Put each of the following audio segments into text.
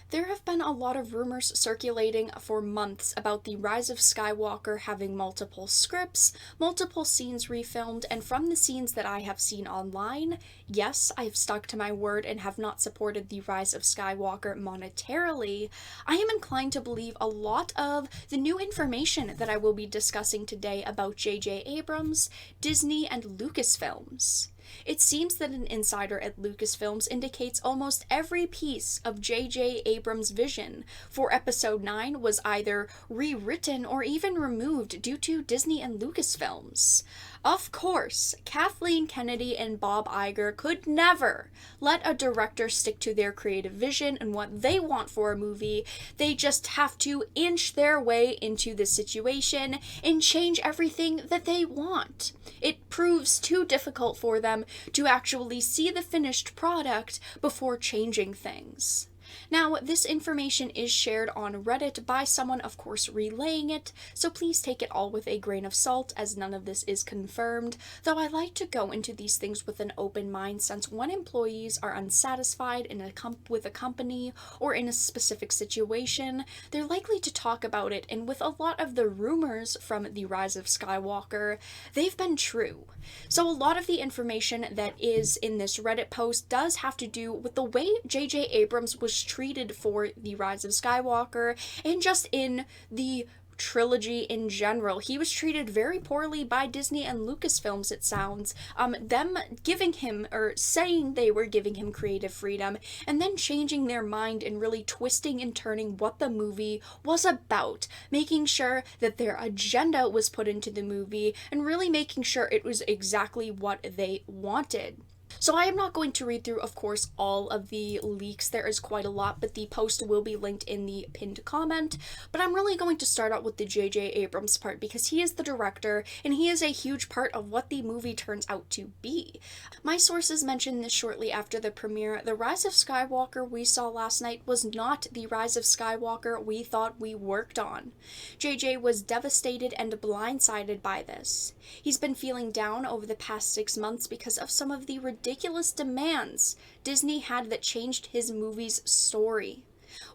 There have been a lot of rumors circulating for months about the Rise of Skywalker having multiple scripts, multiple scenes refilmed, and from the scenes that I have seen online, yes, I have stuck to my word and have not supported the Rise of Skywalker monetarily. I am inclined to believe a lot of the new information that I will be discussing today about J.J. Abrams, Disney, and Lucasfilms. It seems that an insider at Lucasfilms indicates almost every piece of J.J. Abrams' vision for Episode 9 was either rewritten or even removed due to Disney and Lucasfilms. Of course, Kathleen Kennedy and Bob Iger could never let a director stick to their creative vision and what they want for a movie. They just have to inch their way into the situation and change everything that they want. It proves too difficult for them to actually see the finished product before changing things. Now, this information is shared on Reddit by someone, of course, relaying it, so please take it all with a grain of salt, as none of this is confirmed, though I like to go into these things with an open mind, since when employees are unsatisfied with a company or in a specific situation, they're likely to talk about it, and with a lot of the rumors from the Rise of Skywalker, they've been true. So a lot of the information that is in this Reddit post does have to do with the way J.J. Abrams was treated for The Rise of Skywalker and just in the trilogy in general. He was treated very poorly by Disney and Lucasfilms, it sounds. Them giving him, or saying they were giving him creative freedom, and then changing their mind and really twisting and turning what the movie was about, making sure that their agenda was put into the movie, and really making sure it was exactly what they wanted. So I am not going to read through, of course, all of the leaks. There is quite a lot, but the post will be linked in the pinned comment. But I'm really going to start out with the J.J. Abrams part because he is the director and he is a huge part of what the movie turns out to be. My sources mentioned this shortly after the premiere. The Rise of Skywalker we saw last night was not the Rise of Skywalker we thought we worked on. J.J. was devastated and blindsided by this. He's been feeling down over the past 6 months because of some of the ridiculous demands Disney had that changed his movie's story.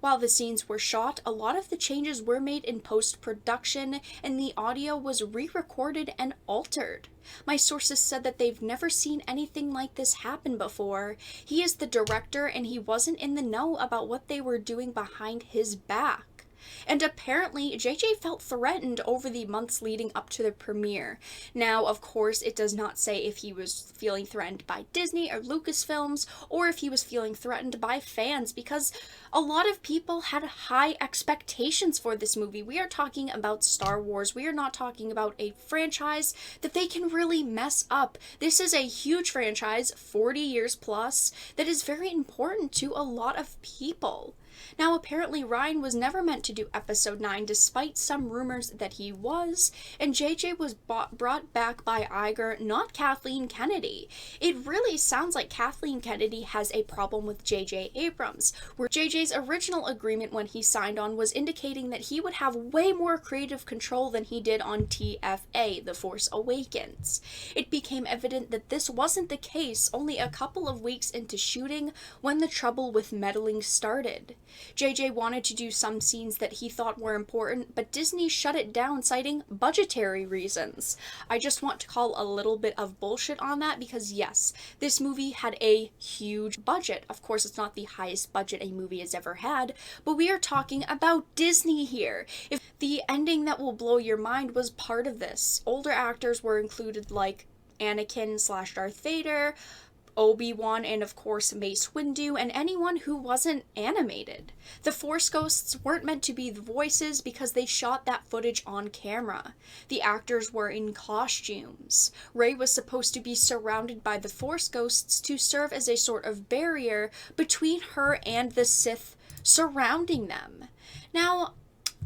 While the scenes were shot, a lot of the changes were made in post-production and the audio was re-recorded and altered. My sources said that they've never seen anything like this happen before. He is the director and he wasn't in the know about what they were doing behind his back. And apparently, JJ felt threatened over the months leading up to the premiere. Now, of course, it does not say if he was feeling threatened by Disney or Lucasfilms, or if he was feeling threatened by fans, because a lot of people had high expectations for this movie. We are talking about Star Wars. We are not talking about a franchise that they can really mess up. This is a huge franchise, 40 years plus, that is very important to a lot of people. Now, apparently, Ryan was never meant to do Episode 9, despite some rumors that he was, and JJ was brought back by Iger, not Kathleen Kennedy. It really sounds like Kathleen Kennedy has a problem with J.J. Abrams, where JJ's original agreement when he signed on was indicating that he would have way more creative control than he did on TFA, The Force Awakens. It became evident that this wasn't the case only a couple of weeks into shooting when the trouble with meddling started. JJ wanted to do some scenes that he thought were important, but Disney shut it down, citing budgetary reasons. I just want to call a little bit of bullshit on that because, yes, this movie had a huge budget. Of course, it's not the highest budget a movie has ever had, but we are talking about Disney here. If the ending that will blow your mind was part of this, older actors were included like Anakin/Darth Vader, Obi-Wan, and of course Mace Windu, and anyone who wasn't animated. The Force Ghosts weren't meant to be the voices because they shot that footage on camera. The actors were in costumes. Rey was supposed to be surrounded by the Force Ghosts to serve as a sort of barrier between her and the Sith surrounding them. Now,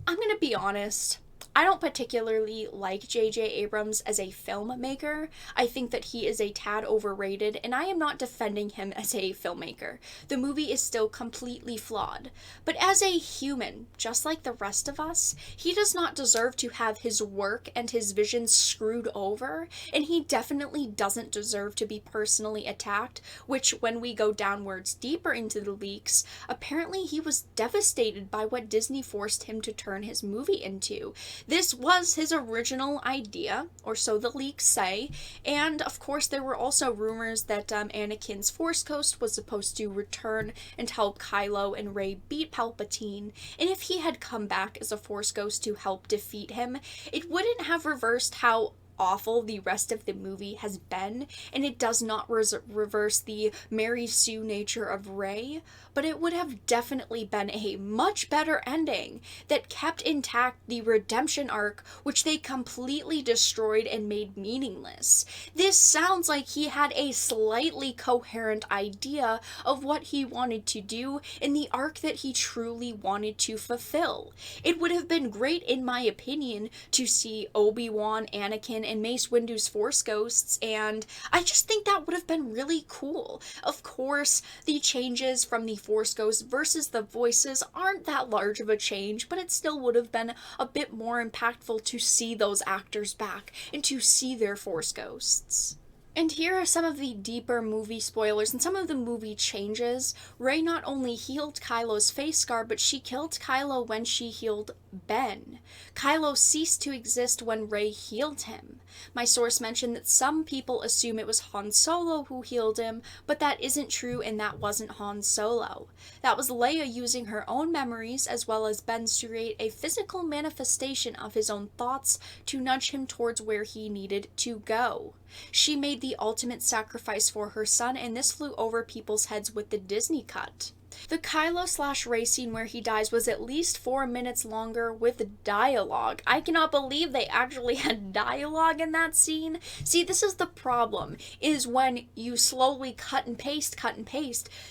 I'm gonna be honest, I don't particularly like J.J. Abrams as a filmmaker. I think that he is a tad overrated, and I am not defending him as a filmmaker. The movie is still completely flawed. But as a human, just like the rest of us, he does not deserve to have his work and his vision screwed over, and he definitely doesn't deserve to be personally attacked, which, when we go downwards deeper into the leaks, apparently he was devastated by what Disney forced him to turn his movie into. This was his original idea, or so the leaks say, and of course there were also rumors that Anakin's Force Ghost was supposed to return and help Kylo and Rey beat Palpatine, and if he had come back as a Force Ghost to help defeat him, it wouldn't have reversed how awful the rest of the movie has been, and it does not reverse the Mary Sue nature of Rey, but it would have definitely been a much better ending that kept intact the redemption arc, which they completely destroyed and made meaningless. This sounds like he had a slightly coherent idea of what he wanted to do in the arc that he truly wanted to fulfill. It would have been great, in my opinion, to see Obi-Wan, Anakin, and Mace Windu's Force Ghosts, and I just think that would have been really cool. Of course, the changes from the Force Ghosts versus the voices aren't that large of a change, but it still would have been a bit more impactful to see those actors back and to see their Force Ghosts. And here are some of the deeper movie spoilers and some of the movie changes. Rey not only healed Kylo's face scar, but she killed Kylo when she healed Ben. Kylo ceased to exist when Rey healed him. My source mentioned that some people assume it was Han Solo who healed him, but that isn't true, and that wasn't Han Solo. That was Leia using her own memories as well as Ben's to create a physical manifestation of his own thoughts to nudge him towards where he needed to go. She made the ultimate sacrifice for her son, and this flew over people's heads with the Disney cut. The Kylo/Rey scene where he dies was at least 4 minutes longer with dialogue. I cannot believe they actually had dialogue in that scene. See, this is the problem, is when you slowly cut and paste,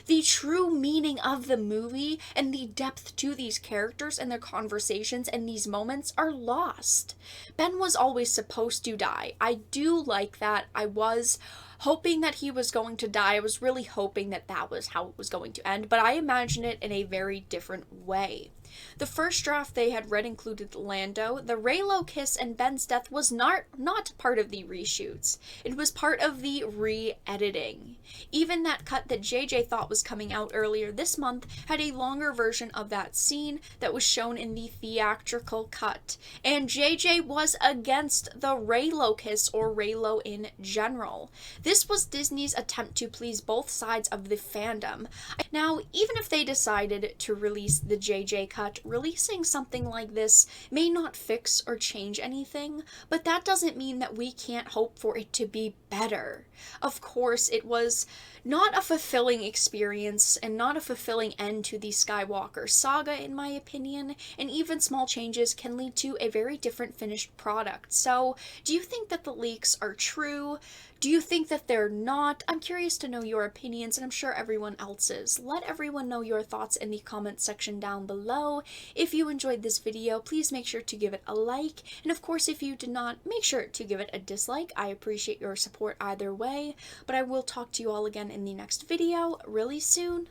the true meaning of the movie and the depth to these characters and their conversations and these moments are lost. Ben was always supposed to die. I do like that. I was hoping that he was going to die. I was really hoping that that was how it was going to end, but I imagine it in a very different way. The first draft they had read included Lando. The Reylo kiss and Ben's death was not part of the reshoots. It was part of the re-editing. Even that cut that JJ thought was coming out earlier this month had a longer version of that scene that was shown in the theatrical cut. And JJ was against the Reylo kiss, or Reylo in general. This was Disney's attempt to please both sides of the fandom. Now, even if they decided to release the JJ cut, releasing something like this may not fix or change anything, but that doesn't mean that we can't hope for it to be better. Of course, it was not a fulfilling experience and not a fulfilling end to the Skywalker saga, in my opinion, and even small changes can lead to a very different finished product. So, do you think that the leaks are true? Do you think that they're not? I'm curious to know your opinions, and I'm sure everyone else's. Let everyone know your thoughts in the comment section down below. If you enjoyed this video, please make sure to give it a like, and of course if you did not, make sure to give it a dislike. I appreciate your support either way, but I will talk to you all again in the next video really soon.